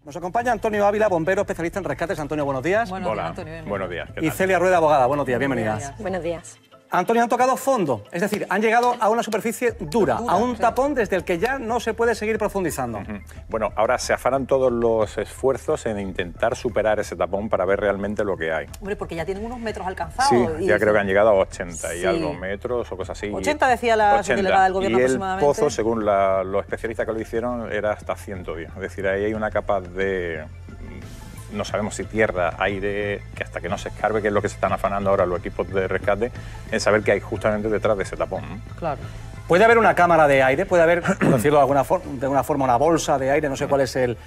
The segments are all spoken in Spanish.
Nos acompaña Antonio Ávila, bombero especialista en rescates. Antonio, buenos días. Hola, Antonio, buenos días. Y Celia Rueda, abogada, buenos días, bienvenidas. Buenos días. Antonio, han tocado fondo, es decir, han llegado a una superficie dura, a un tapón desde el que ya no se puede seguir profundizando. Bueno, ahora se afanan todos los esfuerzos en intentar superar ese tapón para ver realmente lo que hay. Hombre, porque ya tienen unos metros alcanzados. Sí, ya creo que han llegado a 80 y algo metros o cosas así. 80 decía la delegada del gobierno aproximadamente. Y el pozo, según los especialistas que lo hicieron, era hasta 110. Es decir, ahí hay una capa de... No sabemos si tierra, aire, que hasta que no se escarbe, que es lo que se están afanando ahora los equipos de rescate, en saber qué hay justamente detrás de ese tapón. Claro. ¿Puede haber una cámara de aire? ¿Puede haber, por decirlo de alguna forma, una bolsa de aire? No sé cuál es el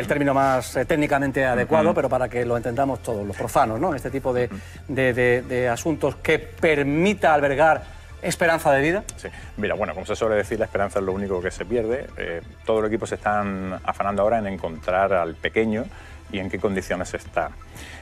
término más técnicamente adecuado, pero para que lo entendamos todos, los profanos, ¿no? Este tipo de asuntos que permita albergar esperanza de vida. Sí. Mira, bueno, como se suele decir, la esperanza es lo único que se pierde. Todo el equipo se están afanando ahora en encontrar al pequeño y en qué condiciones está.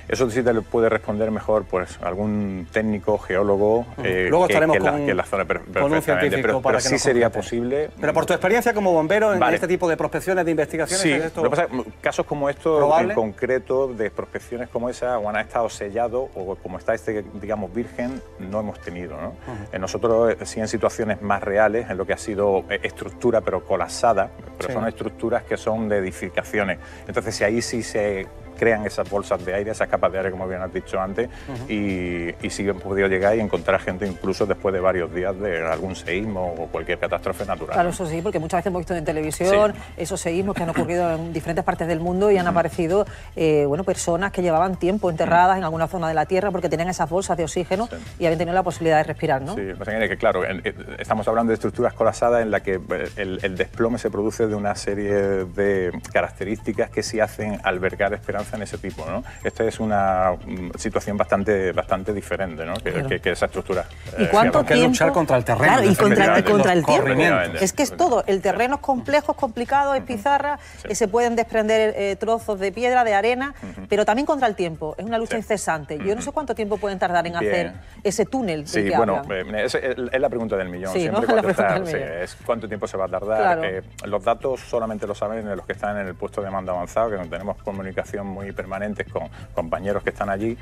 Eso sí te lo puede responder mejor pues algún técnico, geólogo, Luego estaremos que la zona con un científico pero sí sería posible. Pero por tu experiencia como bombero en este tipo de prospecciones, de investigaciones... Sí, esto lo que pasa es que casos como estos, ¿probable? En concreto, de prospecciones como esa, o han estado sellados, o como está digamos, virgen, no hemos tenido, ¿no? Nosotros sí en situaciones más reales, en lo que ha sido estructura, pero colapsada, pero son estructuras que son de edificaciones. Entonces, si ahí sí se crean esas bolsas de aire, esas capas de aire, como bien has dicho antes, y sí han podido llegar y encontrar gente incluso después de varios días de algún seísmo o cualquier catástrofe natural. Claro, eso sí, porque muchas veces hemos visto en televisión esos seísmos que han ocurrido en diferentes partes del mundo y han aparecido bueno, personas que llevaban tiempo enterradas en alguna zona de la Tierra porque tenían esas bolsas de oxígeno y habían tenido la posibilidad de respirar, ¿no? Sí, lo que pasa es que, claro, estamos hablando de estructuras colapsadas en la que el desplome se produce de una serie de características que sí hacen albergar esperanza en ese tipo, ¿no? Esta es una situación bastante diferente, ¿no? Que esa estructura. ¿Y cuánto tiempo? Luchar contra el terreno. Claro, y contra el tiempo. Corrimientos. Es que es todo. El terreno es complejo, es complicado, es pizarra, se pueden desprender trozos de piedra, de arena, pero también contra el tiempo. Es una lucha incesante. Yo no sé cuánto tiempo pueden tardar en hacer ese túnel del que bueno, hablan. es la pregunta del millón. Sí, siempre ¿no? La pregunta del millón. Es cuánto tiempo se va a tardar. Claro. Los datos solamente lo saben los que están en el puesto de mando avanzado, que tenemos comunicación muy permanente con compañeros que están allí.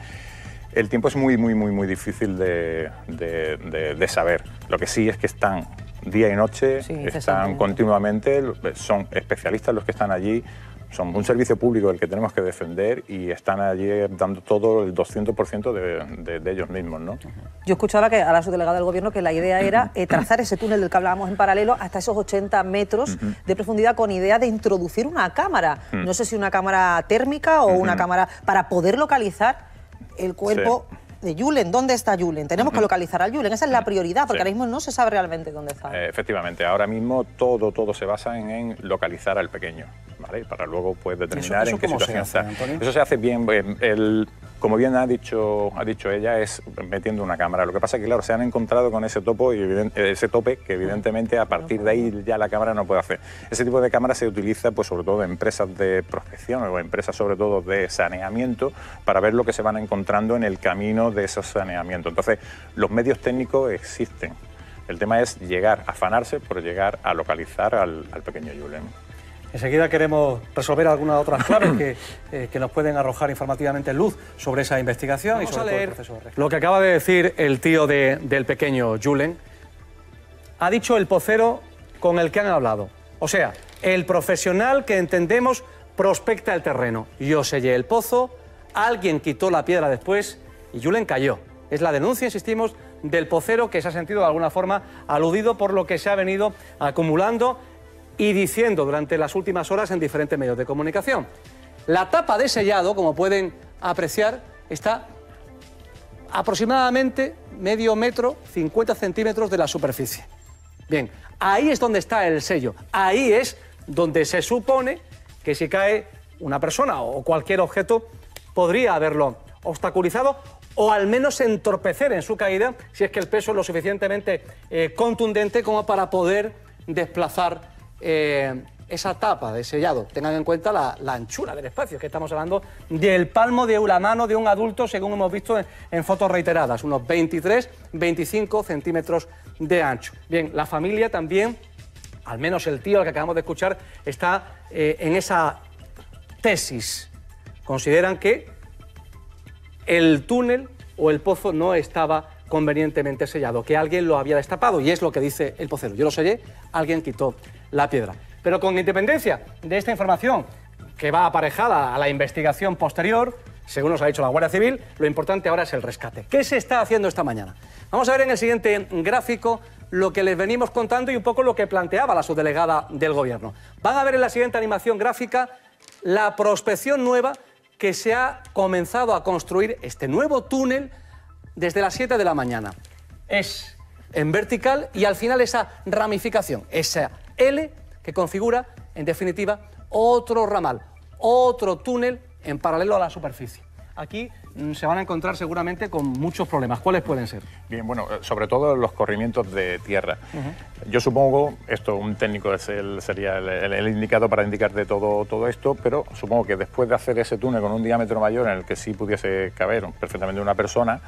El tiempo es muy difícil de saber. Lo que sí es que están día y noche, están continuamente, son especialistas los que están allí, son un servicio público el que tenemos que defender y están allí dando todo el 200% de ellos mismos, ¿no? Yo escuchaba que a la subdelegada del gobierno que la idea era trazar ese túnel del que hablábamos en paralelo hasta esos 80 metros de profundidad con idea de introducir una cámara. No sé si una cámara térmica o una cámara para poder localizar el cuerpo de Julen. ¿Dónde está Julen? Tenemos que localizar a Julen. Esa es la prioridad, porque ahora mismo no se sabe realmente dónde está. Efectivamente, ahora mismo todo se basa en localizar al pequeño, ¿vale? Para luego pues determinar en qué situación está. Eso se hace bien. Como bien ha dicho ella, es metiendo una cámara. Lo que pasa es que, claro, se han encontrado con ese tope que evidentemente a partir de ahí ya la cámara no puede hacer. Ese tipo de cámara se utiliza pues sobre todo en empresas de prospección o empresas sobre todo de saneamiento para ver lo que se van encontrando en el camino de esos saneamientos. Entonces, los medios técnicos existen. El tema es afanarse por llegar a localizar al pequeño Julen. Enseguida queremos resolver algunas otras claves que nos pueden arrojar informativamente luz sobre esa investigación. Vamos y sobre a leer lo que acaba de decir el tío del pequeño Julen. Ha dicho el pocero con el que han hablado. O sea, el profesional que entendemos prospecta el terreno. Yo sellé el pozo, alguien quitó la piedra después y Julen cayó. Es la denuncia, insistimos, del pocero que se ha sentido de alguna forma aludido por lo que se ha venido acumulando y diciendo durante las últimas horas en diferentes medios de comunicación. La tapa de sellado, como pueden apreciar, está aproximadamente medio metro, 50 centímetros de la superficie. Bien, ahí es donde está el sello. Ahí es donde se supone que si cae una persona o cualquier objeto podría haberlo obstaculizado o al menos entorpecer en su caída si es que el peso es lo suficientemente contundente como para poder desplazar esa tapa de sellado. Tengan en cuenta la anchura del espacio, que estamos hablando del palmo de la mano de un adulto, según hemos visto en fotos reiteradas, unos 23-25 centímetros de ancho. Bien, la familia también, al menos el tío al que acabamos de escuchar, está en esa tesis. Consideran que el túnel o el pozo no estaba convenientemente sellado, que alguien lo había destapado, y es lo que dice el pocero. Yo lo sellé, alguien quitó la piedra. Pero con independencia de esta información, que va aparejada a la investigación posterior, según nos ha dicho la Guardia Civil, lo importante ahora es el rescate. ¿Qué se está haciendo esta mañana? Vamos a ver en el siguiente gráfico lo que les venimos contando y un poco lo que planteaba la subdelegada del Gobierno. Van a ver en la siguiente animación gráfica la prospección nueva que se ha comenzado a construir, este nuevo túnel, desde las 7 de la mañana. Es en vertical y al final esa ramificación, esa L que configura, en definitiva, otro ramal, otro túnel en paralelo a la superficie. Aquí se van a encontrar seguramente con muchos problemas. ¿Cuáles pueden ser? Bien, bueno, sobre todo los corrimientos de tierra. Yo supongo, esto un técnico sería el indicado para indicarte todo esto, pero supongo que después de hacer ese túnel con un diámetro mayor en el que sí pudiese caber perfectamente una persona,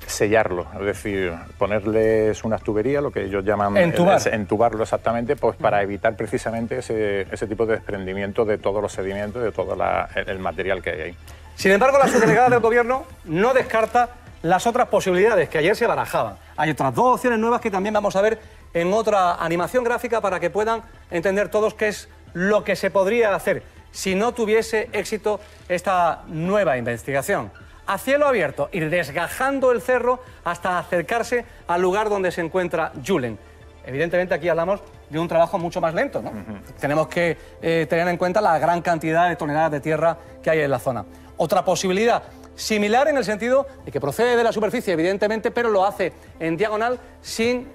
sellarlo, es decir, ponerles unas tuberías, lo que ellos llaman entubarlo exactamente, pues para evitar precisamente ese tipo de desprendimiento de todos los sedimentos, de todo el material que hay ahí. Sin embargo, la subdelegada del Gobierno no descarta las otras posibilidades que ayer se barajaban. Hay otras dos opciones nuevas que también vamos a ver en otra animación gráfica para que puedan entender todos qué es lo que se podría hacer si no tuviese éxito esta nueva investigación. A cielo abierto, ir desgajando el cerro hasta acercarse al lugar donde se encuentra Julen. Evidentemente aquí hablamos de un trabajo mucho más lento, ¿no? Tenemos que tener en cuenta la gran cantidad de toneladas de tierra que hay en la zona. Otra posibilidad similar en el sentido de que procede de la superficie, evidentemente, pero lo hace en diagonal sin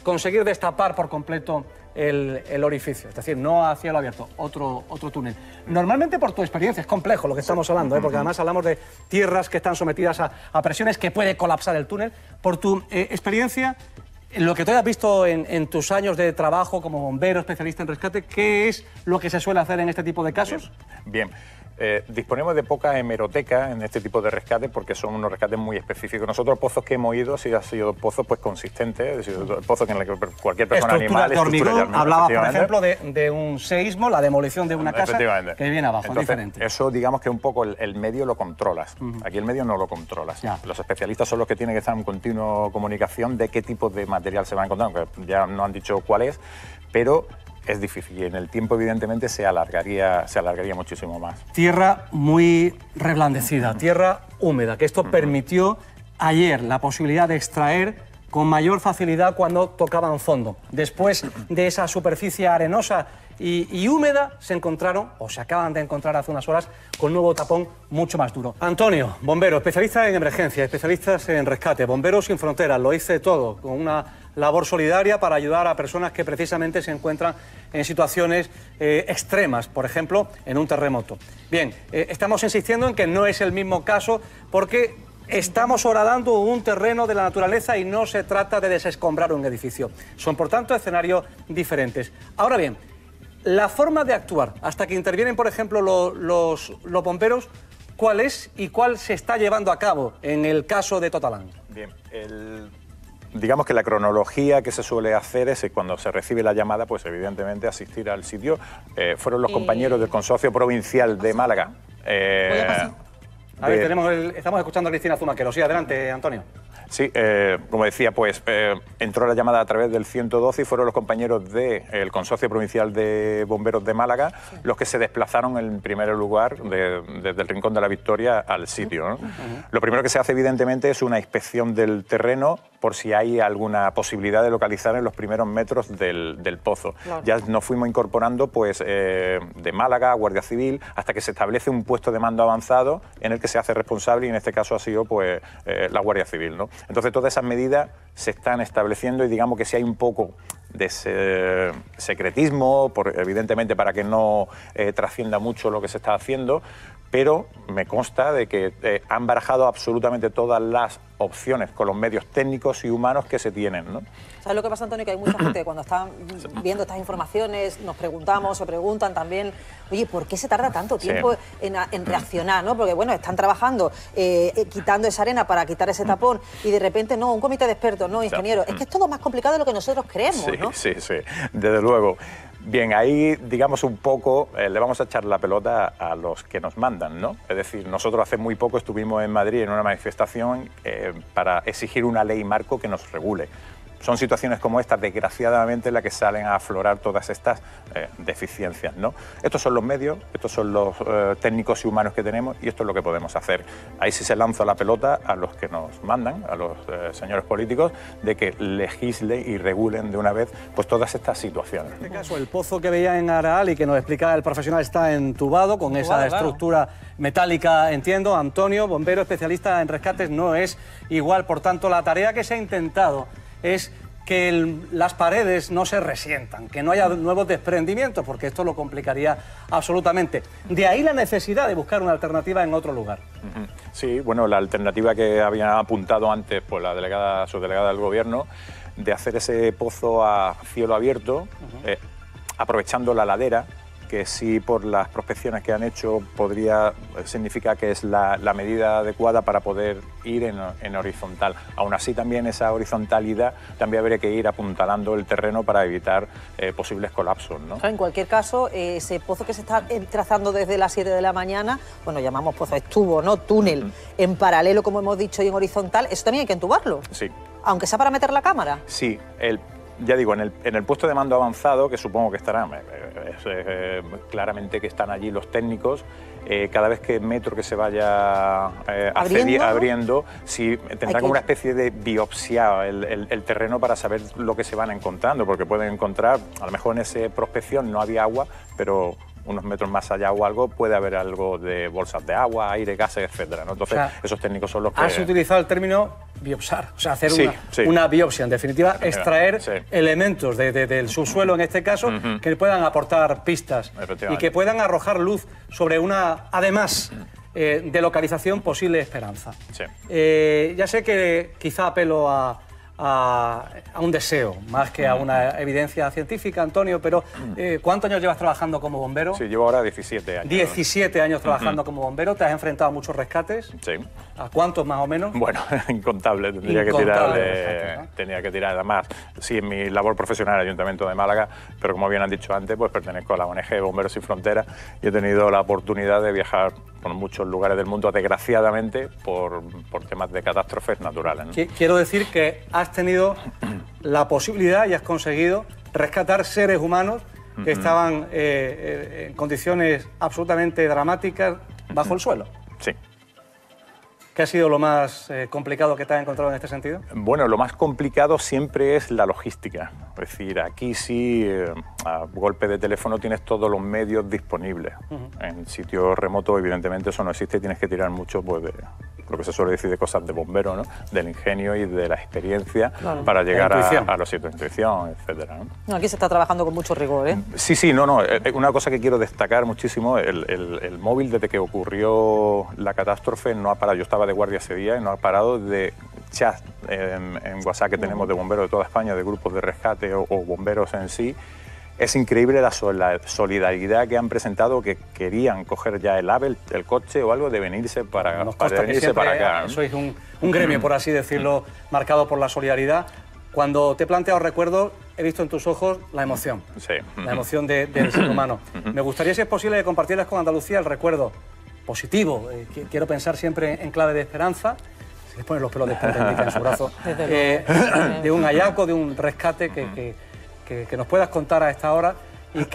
conseguir destapar por completo el orificio, es decir, no a cielo abierto, otro túnel. Normalmente, por tu experiencia, es complejo lo que estamos hablando, porque además hablamos de tierras que están sometidas a presiones que puede colapsar el túnel. Por tu experiencia, lo que tú hayas visto en tus años de trabajo como bombero, especialista en rescate, ¿qué es lo que se suele hacer en este tipo de casos? Bien. Disponemos de poca hemeroteca en este tipo de rescates porque son unos rescates muy específicos. Nosotros pozos que hemos ido han sido pozos pues consistentes, es decir, pozos en los que cualquier persona animal... De hormigón, hablaba por ejemplo de un seísmo, la demolición de una casa que viene abajo. Entonces, diferente. Eso digamos que un poco el medio lo controlas. Aquí el medio no lo controlas. Ya. Los especialistas son los que tienen que estar en continua comunicación de qué tipo de material se va a encontrar, aunque ya no han dicho cuál es, pero... es difícil y en el tiempo evidentemente se alargaría muchísimo más. Tierra muy reblandecida, tierra húmeda, que esto permitió ayer la posibilidad de extraer con mayor facilidad cuando tocaban fondo. Después de esa superficie arenosa y húmeda se encontraron, o se acaban de encontrar hace unas horas, con un nuevo tapón mucho más duro. Antonio, bombero, especialista en emergencia, especialistas en rescate, Bomberos Sin Fronteras, lo hice todo, con una labor solidaria para ayudar a personas que precisamente se encuentran en situaciones extremas, por ejemplo, en un terremoto. Bien, estamos insistiendo en que no es el mismo caso porque estamos horadando un terreno de la naturaleza y no se trata de desescombrar un edificio. Son, por tanto, escenarios diferentes. Ahora bien, la forma de actuar, hasta que intervienen, por ejemplo, los bomberos, ¿cuál es y cuál se está llevando a cabo en el caso de Totalán? Bien, digamos que la cronología que se suele hacer es cuando se recibe la llamada, pues evidentemente asistir al sitio. Fueron los compañeros del Consorcio Provincial de Málaga. A ver, estamos escuchando a Cristina Zumaquero. Sí, adelante, Antonio. Sí, como decía, pues entró la llamada a través del 112 y fueron los compañeros del Consorcio Provincial de Bomberos de Málaga los que se desplazaron en primer lugar desde el Rincón de la Victoria al sitio, ¿no? Lo primero que se hace, evidentemente, es una inspección del terreno por si hay alguna posibilidad de localizar en los primeros metros del pozo. Claro. Ya nos fuimos incorporando pues, de Málaga a Guardia Civil hasta que se establece un puesto de mando avanzado en el que se hace responsable y en este caso ha sido pues, la Guardia Civil, ¿no? Entonces todas esas medidas se están estableciendo y digamos que si hay un poco de secretismo, evidentemente para que no trascienda mucho lo que se está haciendo, pero me consta de que han barajado absolutamente todas las opciones con los medios técnicos y humanos que se tienen, ¿no? ¿Sabes lo que pasa, Antonio? Que hay mucha gente que cuando están viendo estas informaciones nos preguntamos, se preguntan también, oye, ¿por qué se tarda tanto tiempo en reaccionar, ¿no? Porque, bueno, están trabajando, quitando esa arena para quitar ese tapón y de repente, no, un comité de expertos, no, ingeniero. Es que es todo más complicado de lo que nosotros creemos, ¿no? Sí, desde luego. Bien, ahí, digamos, un poco le vamos a echar la pelota a los que nos mandan, ¿no? Es decir, nosotros hace muy poco estuvimos en Madrid en una manifestación para exigir una ley marco que nos regule. Son situaciones como esta, desgraciadamente, en las que salen a aflorar todas estas deficiencias, ¿no? Estos son los medios, estos son los técnicos y humanos que tenemos y esto es lo que podemos hacer. Ahí sí se lanza la pelota a los que nos mandan, a los señores políticos, de que legislen y regulen de una vez pues todas estas situaciones. En este caso, el pozo que veía en Araal y que nos explicaba el profesional está entubado con esa estructura metálica, entiendo. Antonio, bombero especialista en rescates, no es igual. Por tanto, la tarea que se ha intentado es que las paredes no se resientan, que no haya nuevos desprendimientos, porque esto lo complicaría absolutamente. De ahí la necesidad de buscar una alternativa en otro lugar. Sí, bueno, la alternativa que había apuntado antes pues, la subdelegada del Gobierno, de hacer ese pozo a cielo abierto, aprovechando la ladera, que sí por las prospecciones que han hecho podría significar que es la medida adecuada para poder ir en horizontal. Aún así también esa horizontalidad también habría que ir apuntalando el terreno para evitar posibles colapsos, ¿no? En cualquier caso, ese pozo que se está trazando desde las 7 de la mañana, bueno, llamamos pozo, es tubo, ¿no? Túnel, en paralelo, como hemos dicho, y en horizontal, ¿eso también hay que entubarlo? Sí. Aunque sea para meter la cámara. Sí, ya digo, en el puesto de mando avanzado, que supongo que estarán, claramente que están allí los técnicos, cada vez que metro que se vaya abriendo, sí, tendrá como una especie de biopsia el terreno para saber lo que se van encontrando, porque pueden encontrar, a lo mejor en esa prospección no había agua, pero unos metros más allá o algo, puede haber algo de bolsas de agua, aire, gases, etcétera, ¿no? Entonces, esos técnicos son los que... Has utilizado el término biopsar, o sea, hacer una biopsia, en definitiva, extraer elementos del subsuelo, en este caso, que puedan aportar pistas y que puedan arrojar luz sobre una, además, de localización, posible esperanza. Ya sé que quizá apelo a un deseo, más que a una evidencia científica, Antonio, pero ¿cuántos años llevas trabajando como bombero? Sí, llevo ahora 17 años. 17 años trabajando como bombero, ¿te has enfrentado a muchos rescates? Sí. ¿A cuántos más o menos? Bueno, incontables, tenía que tirar, además, sí, en mi labor profesional en el Ayuntamiento de Málaga, pero como bien han dicho antes, pues pertenezco a la ONG Bomberos Sin Fronteras y he tenido la oportunidad de viajar por muchos lugares del mundo, desgraciadamente, por temas de catástrofes naturales, ¿no? Quiero decir que has tenido la posibilidad y has conseguido rescatar seres humanos que estaban en condiciones absolutamente dramáticas bajo el suelo. Sí. ¿Qué ha sido lo más complicado que te has encontrado en este sentido? Bueno, lo más complicado siempre es la logística. Es decir, aquí sí, a golpe de teléfono tienes todos los medios disponibles. En sitios remotos, evidentemente, eso no existe y tienes que tirar mucho pues, de lo que se suele decir de cosas de bombero, ¿no? Del ingenio y de la experiencia para llegar a los sitios de intuición, etcétera, ¿no? No, aquí se está trabajando con mucho rigor, ¿eh? Sí, no. Una cosa que quiero destacar muchísimo, el móvil desde que ocurrió la catástrofe no ha parado. Yo estaba de guardia ese día y no ha parado de chat en WhatsApp que tenemos de bomberos de toda España, de grupos de rescate o bomberos en sí. Es increíble la solidaridad que han presentado, que querían coger ya el AVE, el coche o algo, de venirse para acá, ¿no? Sois un gremio, por así decirlo, marcado por la solidaridad. Cuando te he planteado recuerdos, he visto en tus ojos la emoción, la emoción del ser humano. Me gustaría, si es posible, que compartieras con Andalucía el recuerdo positivo. Quiero pensar siempre en clave de esperanza. Se les ponen los pelos de punta en su brazo. De un hallazgo, de un rescate que nos puedas contar a esta hora y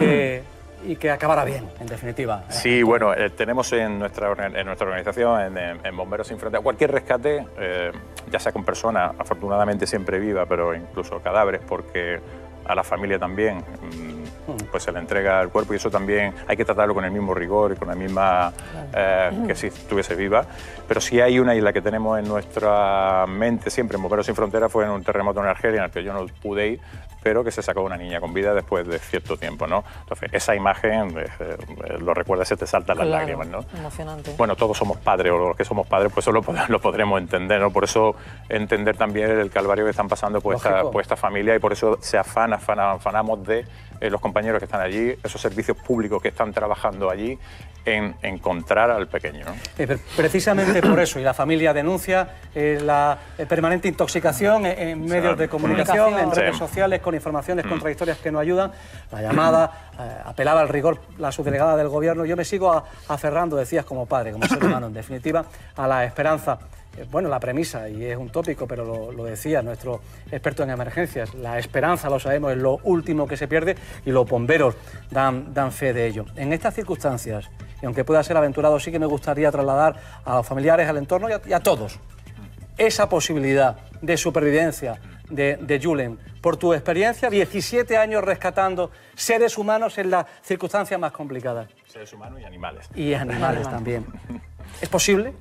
que acabara bien, en definitiva. Sí, bueno, tenemos en nuestra organización, en Bomberos Sin Fronteras, cualquier rescate, ya sea con personas, afortunadamente siempre viva, pero incluso cadáveres, porque a la familia también pues se le entrega el cuerpo y eso también hay que tratarlo con el mismo rigor y con la misma que si estuviese viva. Pero sí hay una isla que tenemos en nuestra mente siempre en Bomberos Sin Fronteras, fue en un terremoto en Argelia en el que yo no pude ir, pero que se sacó una niña con vida después de cierto tiempo, ¿no? Entonces, esa imagen, lo recuerdas, se te saltan las lágrimas, ¿no? Emocionante. Bueno, todos somos padres, o los que somos padres, pues eso lo podremos entender, ¿no? Por eso entender también el calvario que están pasando por esta familia y por eso se afanamos de los compañeros que están allí, esos servicios públicos que están trabajando allí, en encontrar al pequeño, ¿no? Precisamente por eso, y la familia denuncia la permanente intoxicación en medios de comunicación, en redes sociales, con con informaciones contradictorias que no ayudan. La llamada, apelaba al rigor la subdelegada del Gobierno. Yo me sigo aferrando, decías, como padre, como ser humano, en definitiva, a la esperanza. Bueno, la premisa, y es un tópico, pero lo decía nuestro experto en emergencias, la esperanza, lo sabemos, es lo último que se pierde y los bomberos dan fe de ello. En estas circunstancias, y aunque pueda ser aventurado, sí que me gustaría trasladar a los familiares, al entorno y a todos esa posibilidad de supervivencia de Julen. Por tu experiencia, 17 años rescatando seres humanos en las circunstancias más complicadas. Seres humanos y animales. Y animales también. ¿Es posible?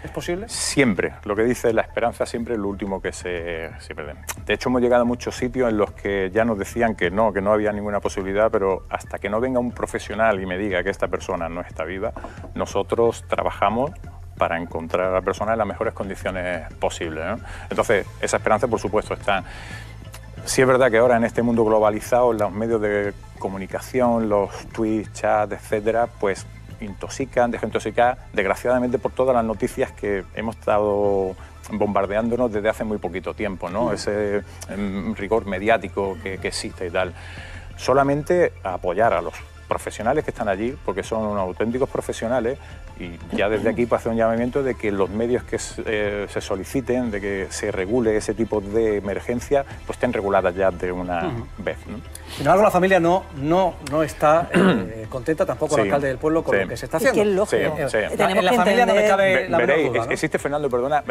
¿Es posible? Siempre. Lo que dice la esperanza siempre es lo último que se pierde. De hecho, hemos llegado a muchos sitios en los que ya nos decían que no había ninguna posibilidad, pero hasta que no venga un profesional y me diga que esta persona no está viva, nosotros trabajamos para encontrar a la persona en las mejores condiciones posibles, ¿no? Entonces, esa esperanza, por supuesto, está. Sí es verdad que ahora en este mundo globalizado, los medios de comunicación, los tweets, chats, etcétera, pues dejan intoxicar, desgraciadamente, por todas las noticias que hemos estado bombardeándonos desde hace muy poquito tiempo, ¿no? Ese rigor mediático que existe y tal. Solamente apoyar a los profesionales que están allí, porque son unos auténticos profesionales, y ya desde aquí para hacer un llamamiento de que los medios que se soliciten, de que se regule ese tipo de emergencia, pues estén reguladas ya de una vez, ¿no? Sin embargo, la familia no está contenta, tampoco el alcalde del pueblo, con lo que se está haciendo. Es que es lógico. En la familia no me cabe la menor duda, ¿no? Existe, Fernando, perdona,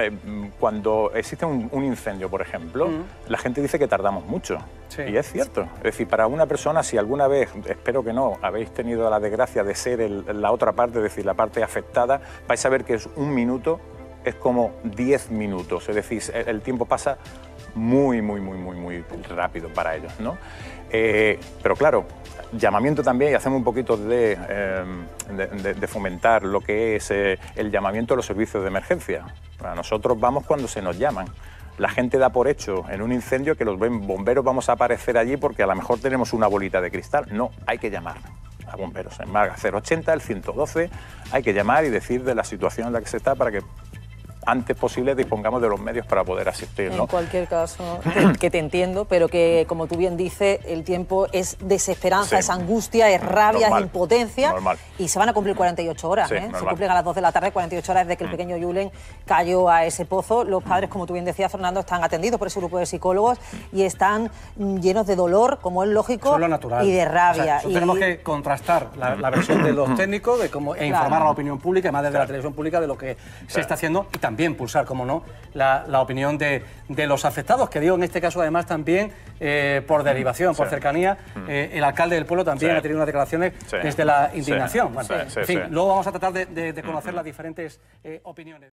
cuando existe un incendio, por ejemplo, la gente dice que tardamos mucho. Y es cierto. Es decir, para una persona, si alguna vez, espero que no, habéis tenido la desgracia de ser la otra parte, es decir, la parte afectada, vais a ver que es un minuto, es como 10 minutos. Es decir, el tiempo pasa muy rápido para ellos, ¿no? Pero claro, llamamiento también, y hacemos un poquito de fomentar lo que es el llamamiento a los servicios de emergencia. Para nosotros vamos cuando se nos llaman. La gente da por hecho en un incendio que los bomberos vamos a aparecer allí porque a lo mejor tenemos una bolita de cristal. No, hay que llamar a bomberos. En Málaga 080, el 112, hay que llamar y decir de la situación en la que se está para que antes posible dispongamos de los medios para poder asistir, ¿no? En cualquier caso, que te entiendo, pero que, como tú bien dices, el tiempo es desesperanza, es angustia, es rabia, es impotencia, y se van a cumplir 48 horas, se cumplen a las 2 de la tarde, 48 horas desde que el pequeño Julen cayó a ese pozo. Los padres, como tú bien decías, Fernando, están atendidos por ese grupo de psicólogos y están llenos de dolor, como es lógico, y de rabia. O sea, tenemos que contrastar la versión de los técnicos e informar a la opinión pública, además desde la televisión pública, de lo que se está haciendo, y también pulsar, como no, la opinión de los afectados, que digo en este caso además también por derivación, por cercanía. El alcalde del pueblo también ha tenido unas declaraciones desde la indignación. Bueno, en fin, luego vamos a tratar de conocer las diferentes opiniones.